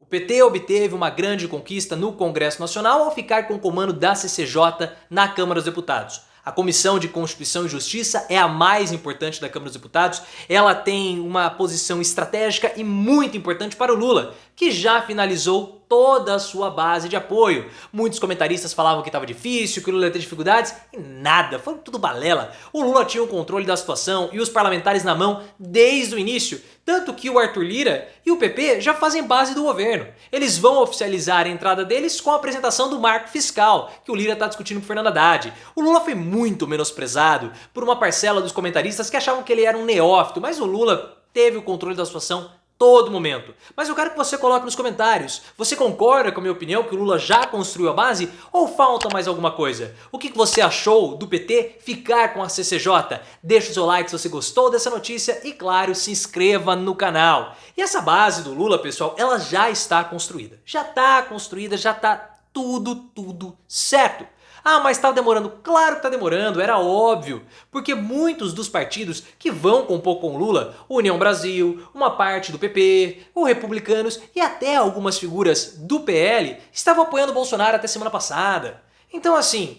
PT obteve uma grande conquista no Congresso Nacional ao ficar com o comando da CCJ na Câmara dos Deputados. A Comissão de Constituição e Justiça é a mais importante da Câmara dos Deputados. Ela tem uma posição estratégica e muito importante para o Lula, que já finalizou toda a sua base de apoio. Muitos comentaristas falavam que estava difícil, que o Lula ia ter dificuldades, e nada, foi tudo balela. O Lula tinha o controle da situação e os parlamentares na mão desde o início, tanto que o Arthur Lira e o PP já fazem base do governo. Eles vão oficializar a entrada deles com a apresentação do marco fiscal, que o Lira está discutindo com Fernando Haddad. O Lula foi muito menosprezado por uma parcela dos comentaristas que achavam que ele era um neófito, mas o Lula teve o controle da situação todo momento. Mas eu quero que você coloque nos comentários. Você concorda com a minha opinião que o Lula já construiu a base ou falta mais alguma coisa? O que você achou do PT ficar com a CCJ? Deixa o seu like se você gostou dessa notícia e, claro, se inscreva no canal. E essa base do Lula, pessoal, ela já está construída. Já está construída, já está tudo certo. Ah, mas está demorando. Claro que está demorando, era óbvio. Porque muitos dos partidos que vão compor com o Lula, União Brasil, uma parte do PP, os Republicanos e até algumas figuras do PL estavam apoiando o Bolsonaro até semana passada. Então assim,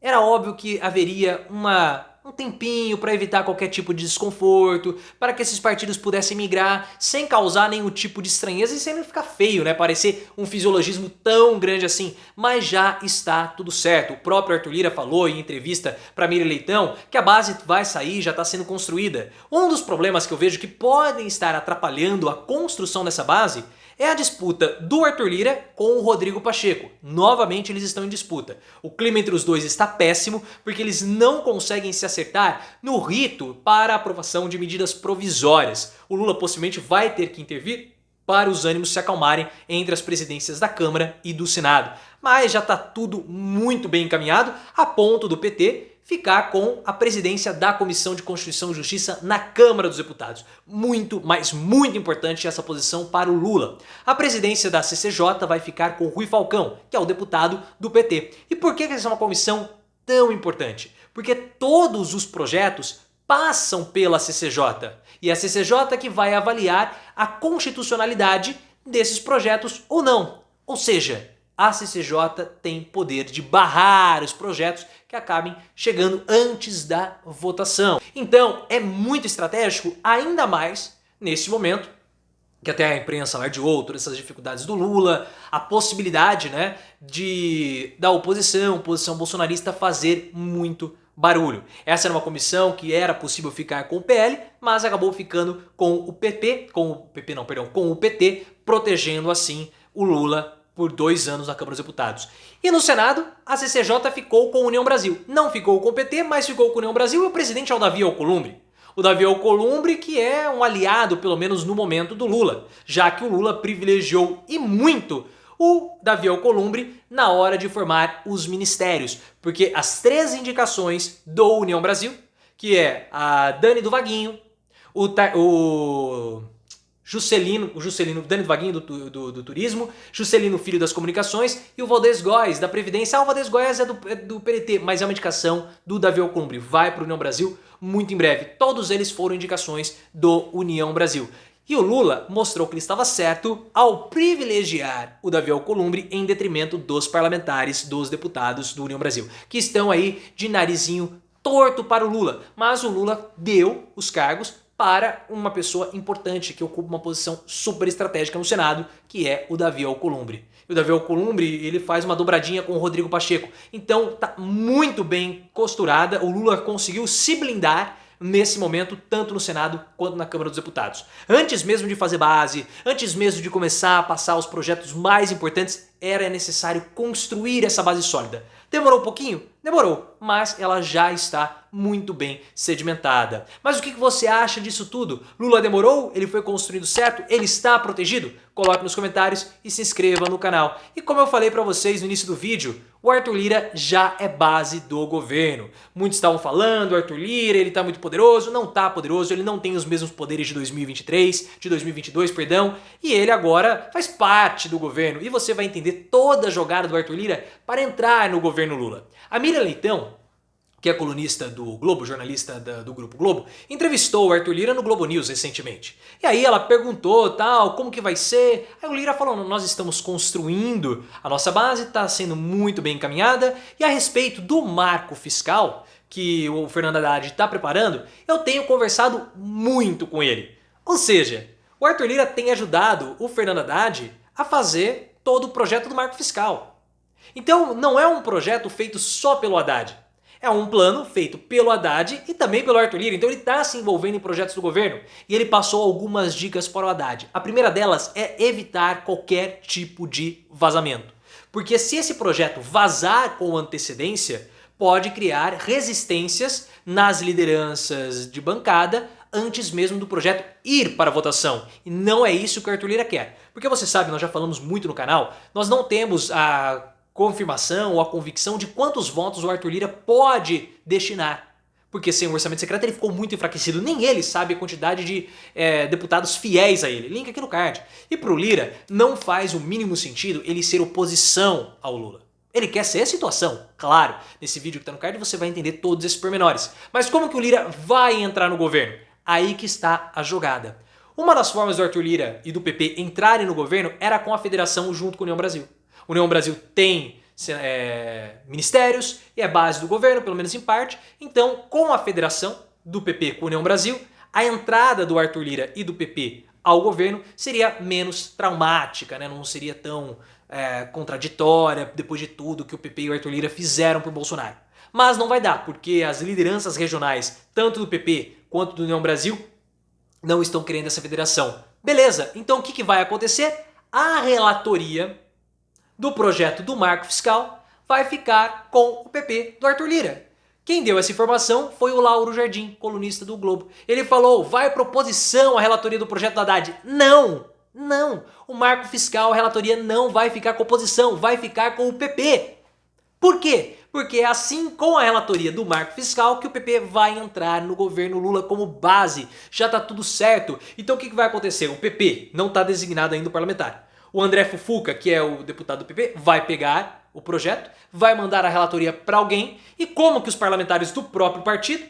era óbvio que haveria um tempinho para evitar qualquer tipo de desconforto, para que esses partidos pudessem migrar sem causar nenhum tipo de estranheza e sem ficar feio, né? Parecer um fisiologismo tão grande assim. Mas já está tudo certo. O próprio Arthur Lira falou em entrevista para Miriam Leitão que a base vai sair, já está sendo construída. Um dos problemas que eu vejo que podem estar atrapalhando a construção dessa base é a disputa do Arthur Lira com o Rodrigo Pacheco. Novamente eles estão em disputa. O clima entre os dois está péssimo porque eles não conseguem se acertar no rito para a aprovação de medidas provisórias. O Lula possivelmente vai ter que intervir para os ânimos se acalmarem entre as presidências da Câmara e do Senado. Mas já está tudo muito bem encaminhado a ponto do PT ficar com a presidência da Comissão de Constituição e Justiça na Câmara dos Deputados. Muito, mas muito importante essa posição para o Lula. A presidência da CCJ vai ficar com Rui Falcão, que é o deputado do PT. E por que essa é uma comissão tão importante? Porque todos os projetos passam pela CCJ. E é a CCJ que vai avaliar a constitucionalidade desses projetos ou não. Ou seja, a CCJ tem poder de barrar os projetos que acabem chegando antes da votação. Então é muito estratégico, ainda mais nesse momento, que até a imprensa alardeou todas essas dificuldades do Lula, a possibilidade, né, da oposição bolsonarista fazer muito barulho. Essa era uma comissão que era possível ficar com o PL, mas acabou ficando com o com o PT, protegendo assim o Lula por 2 anos na Câmara dos Deputados. E no Senado, a CCJ ficou com a União Brasil. Não ficou com o PT, mas ficou com a União Brasil e o presidente é o Davi Alcolumbre. O Davi Alcolumbre que é um aliado, pelo menos no momento, do Lula, já que o Lula privilegiou e muito o Davi Alcolumbre na hora de formar os ministérios. Porque as 3 indicações do União Brasil, que é a Dani do Vaguinho, o Dani do Vaguinho do Turismo, Juscelino Filho das Comunicações e o Valdez Góes da Previdência. O Valdez Góes é do PDT, mas é uma indicação do Davi Alcolumbre. Vai para o União Brasil muito em breve. Todos eles foram indicações do União Brasil. E o Lula mostrou que ele estava certo ao privilegiar o Davi Alcolumbre em detrimento dos parlamentares, dos deputados do União Brasil, que estão aí de narizinho torto para o Lula. Mas o Lula deu os cargos para uma pessoa importante que ocupa uma posição super estratégica no Senado, que é o Davi Alcolumbre. E o Davi Alcolumbre, ele faz uma dobradinha com o Rodrigo Pacheco. Então tá muito bem costurada, o Lula conseguiu se blindar nesse momento, tanto no Senado quanto na Câmara dos Deputados. Antes mesmo de fazer base, antes mesmo de começar a passar os projetos mais importantes, era necessário construir essa base sólida. Demorou um pouquinho? Demorou, mas ela já está muito bem sedimentada. Mas o que você acha disso tudo? Lula demorou? Ele foi construído certo? Ele está protegido? Coloque nos comentários e se inscreva no canal. E como eu falei para vocês no início do vídeo, o Arthur Lira já é base do governo. Muitos estavam falando, o Arthur Lira, ele está muito poderoso. Não está poderoso, ele não tem os mesmos poderes de 2022, perdão. E ele agora faz parte do governo. E você vai entender toda a jogada do Arthur Lira para entrar no governo Lula. A Miriam Leitão, que é colunista do Globo, jornalista do Grupo Globo, entrevistou o Arthur Lira no Globo News recentemente. E aí ela perguntou, tal, como que vai ser? Aí o Lira falou, nós estamos construindo a nossa base, está sendo muito bem encaminhada, e a respeito do marco fiscal que o Fernando Haddad está preparando, eu tenho conversado muito com ele. Ou seja, o Arthur Lira tem ajudado o Fernando Haddad a fazer todo o projeto do marco fiscal. Então não é um projeto feito só pelo Haddad. É um plano feito pelo Haddad e também pelo Arthur Lira. Então ele está se envolvendo em projetos do governo e ele passou algumas dicas para o Haddad. A primeira delas é evitar qualquer tipo de vazamento. Porque se esse projeto vazar com antecedência, pode criar resistências nas lideranças de bancada antes mesmo do projeto ir para a votação. E não é isso que o Arthur Lira quer. Porque você sabe, nós já falamos muito no canal, nós não temos a confirmação ou a convicção de quantos votos o Arthur Lira pode destinar. Porque sem o orçamento secreto ele ficou muito enfraquecido. Nem ele sabe a quantidade de deputados fiéis a ele. Link aqui no card. E pro Lira não faz o mínimo sentido ele ser oposição ao Lula. Ele quer ser a situação, claro. Nesse vídeo que tá no card você vai entender todos esses pormenores. Mas como que o Lira vai entrar no governo? Aí que está a jogada. Uma das formas do Arthur Lira e do PP entrarem no governo era com a federação junto com a União Brasil. A União Brasil tem ministérios e é base do governo, pelo menos em parte. Então, com a federação do PP com a União Brasil, a entrada do Arthur Lira e do PP ao governo seria menos traumática, né? Não seria tão contraditória depois de tudo que o PP e o Arthur Lira fizeram por Bolsonaro. Mas não vai dar, porque as lideranças regionais, tanto do PP quanto do União Brasil, não estão querendo essa federação. Beleza, então o que vai acontecer? A relatoria do projeto do marco fiscal vai ficar com o PP do Arthur Lira. Quem deu essa informação foi o Lauro Jardim, colunista do Globo. Ele falou, vai proposição a relatoria do projeto do Haddad. Não, não. O marco fiscal, a relatoria não vai ficar com oposição, vai ficar com o PP. Por quê? Porque é assim com a relatoria do marco fiscal que o PP vai entrar no governo Lula como base. Já tá tudo certo. Então o que vai acontecer? O PP não está designado ainda o parlamentar. O André Fufuca, que é o deputado do PP, vai pegar o projeto, vai mandar a relatoria para alguém e como que os parlamentares do próprio partido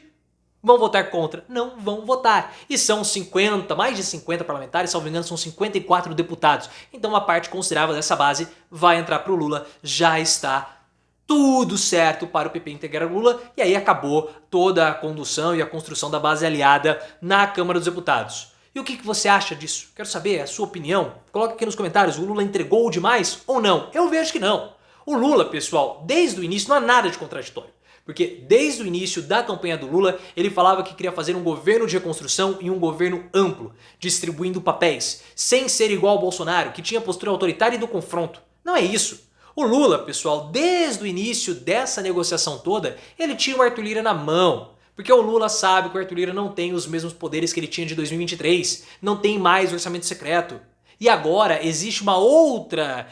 vão votar contra? Não vão votar. E são 50, mais de 50 parlamentares, salvo engano, são 54 deputados. Então uma parte considerável dessa base vai entrar para o Lula, já está tudo certo para o PP integrar o Lula e aí acabou toda a condução e a construção da base aliada na Câmara dos Deputados. E o que você acha disso? Quero saber a sua opinião. Coloca aqui nos comentários, o Lula entregou demais ou não? Eu vejo que não. O Lula, pessoal, desde o início não há nada de contraditório. Porque desde o início da campanha do Lula, ele falava que queria fazer um governo de reconstrução e um governo amplo, distribuindo papéis, sem ser igual ao Bolsonaro, que tinha postura autoritária e do confronto. Não é isso. O Lula, pessoal, desde o início dessa negociação toda, ele tinha o Arthur Lira na mão. Porque o Lula sabe que o Arthur Lira não tem os mesmos poderes que ele tinha de 2023, não tem mais orçamento secreto. E agora existe uma outra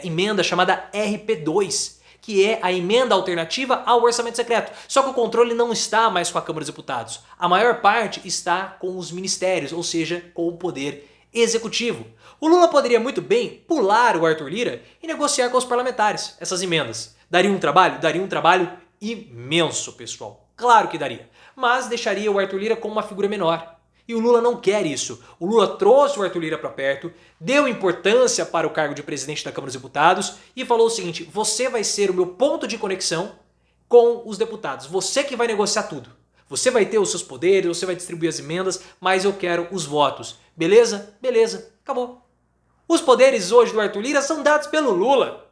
emenda chamada RP2, que é a emenda alternativa ao orçamento secreto. Só que o controle não está mais com a Câmara dos Deputados. A maior parte está com os ministérios, ou seja, com o poder executivo. O Lula poderia muito bem pular o Arthur Lira e negociar com os parlamentares essas emendas. Daria um trabalho? Daria um trabalho imenso, pessoal. Claro que daria, mas deixaria o Arthur Lira como uma figura menor. E o Lula não quer isso. O Lula trouxe o Arthur Lira para perto, deu importância para o cargo de presidente da Câmara dos Deputados e falou o seguinte, você vai ser o meu ponto de conexão com os deputados. Você que vai negociar tudo. Você vai ter os seus poderes, você vai distribuir as emendas, mas eu quero os votos. Beleza? Beleza. Acabou. Os poderes hoje do Arthur Lira são dados pelo Lula.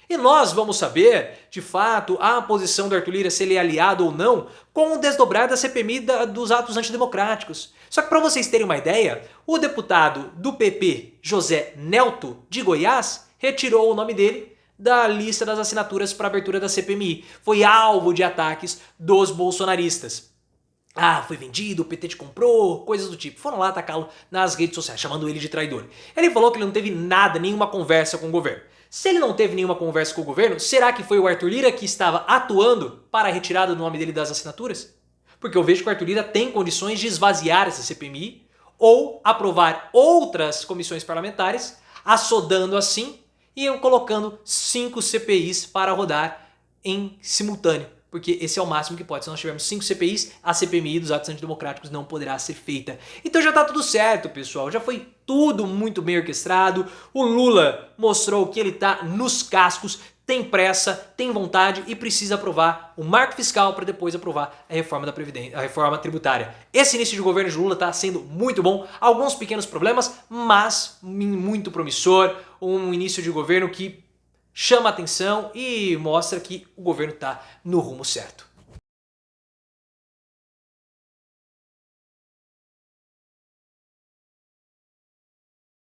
E nós vamos saber, de fato, a posição do Arthur Lira, se ele é aliado ou não, com o desdobrar da CPMI dos atos antidemocráticos. Só que para vocês terem uma ideia, o deputado do PP, José Nelto, de Goiás, retirou o nome dele da lista das assinaturas para abertura da CPMI. Foi alvo de ataques dos bolsonaristas. Ah, foi vendido, o PT te comprou, coisas do tipo. Foram lá atacá-lo nas redes sociais, chamando ele de traidor. Ele falou que ele não teve nada, nenhuma conversa com o governo. Se ele não teve nenhuma conversa com o governo, será que foi o Arthur Lira que estava atuando para a retirada do nome dele das assinaturas? Porque eu vejo que o Arthur Lira tem condições de esvaziar essa CPMI ou aprovar outras comissões parlamentares, assodando assim e colocando 5 CPIs para rodar em simultâneo. porque esse é o máximo que pode. Se nós tivermos 5 CPIs, a CPMI dos atos antidemocráticos não poderá ser feita. Então já tá tudo certo, pessoal. Já foi tudo muito bem orquestrado. O Lula mostrou que ele tá nos cascos, tem pressa, tem vontade e precisa aprovar o marco fiscal para depois aprovar a reforma da Previdência, a reforma tributária. Esse início de governo de Lula está sendo muito bom, alguns pequenos problemas, mas muito promissor, um início de governo que chama atenção e mostra que o governo está no rumo certo.